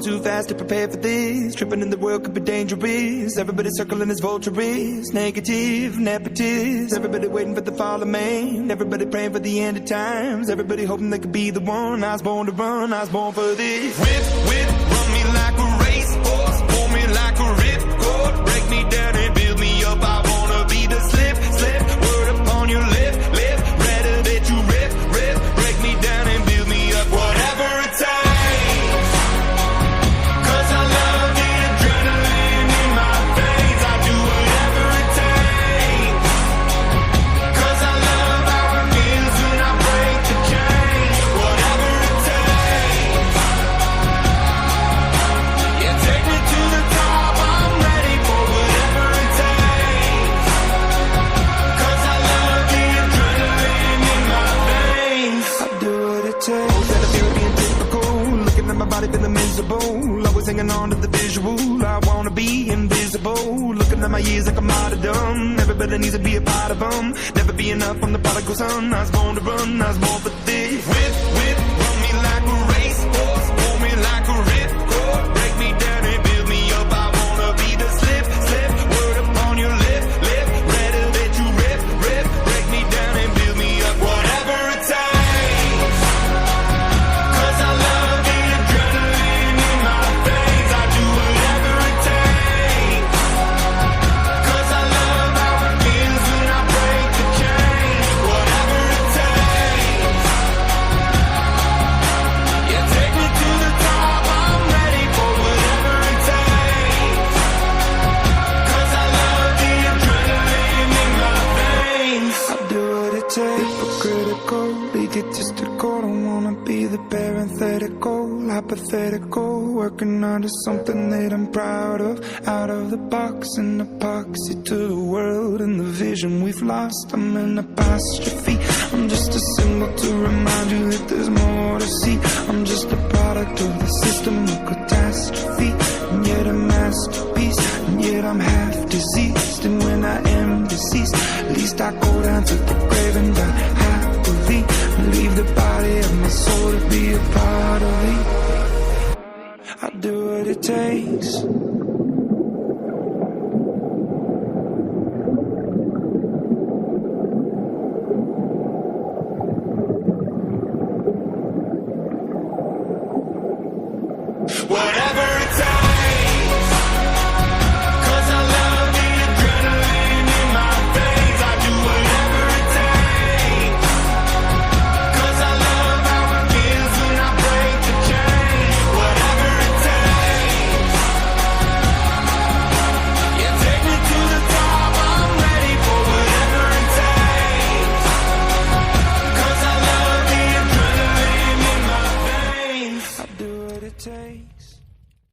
on too fast to prepare for this. Tripping in the world could be dangerous. Everybody circling as vultures, negative, nepotist. Everybody waiting for the fall of man. Everybody praying for the end of times. Everybody hoping they could be the one. I was born to run, I was born for this. Whip, run me like a racehorse, pull me like a ripcord, break me down and build me up. I wanna be the slip, word upon your lip, rather that you rip, break me down and build me up. Whatever it takes, 'cause I love the adrenaline in my veins. I do whatever it takes, 'cause I love how it feels when I break the chains. Whatever it takes, yeah, take me to the top. I'm ready for whatever it takes, 'cause I love the adrenaline in my veins. I do what it takes. That appear being typical, looking at my body feeling miserable, always hanging on to the visual. I wanna be invisible, looking at my years like a martyrdom. Everybody needs to be a part of them. Never be enough on the prodigal son. I was born to run, I was born for this. Whip, run me like a racehorse, pull me like a ripcord, break me down and build me up. I wanna be the slip, word upon your lip, rather that you rip, break me down and build me up. Whatever it takes, 'cause I love the adrenaline in my veins. I do whatever it takes, 'cause I love how it feels when I break the chains. Whatever it takes, yeah, take me to the top. I'm ready for whatever it takes, 'cause I love the adrenaline in my veins. I do what it takes, but critical, egotistical. Don't wanna be the parenthetical, hypothetical, working under something that I'm proud of. Out of the box, an epoxy to the world and the vision we've lost. I'm an apostrophe, I'm just a symbol to remind you that there's more to see. I'm just a product of the system of catastrophe, and yet a masterpiece, and yet I'm half diseased. And when I am deceased, at least I go down to the grave and die happily, and leave the body of my soul to be a part of me. I do what it takes.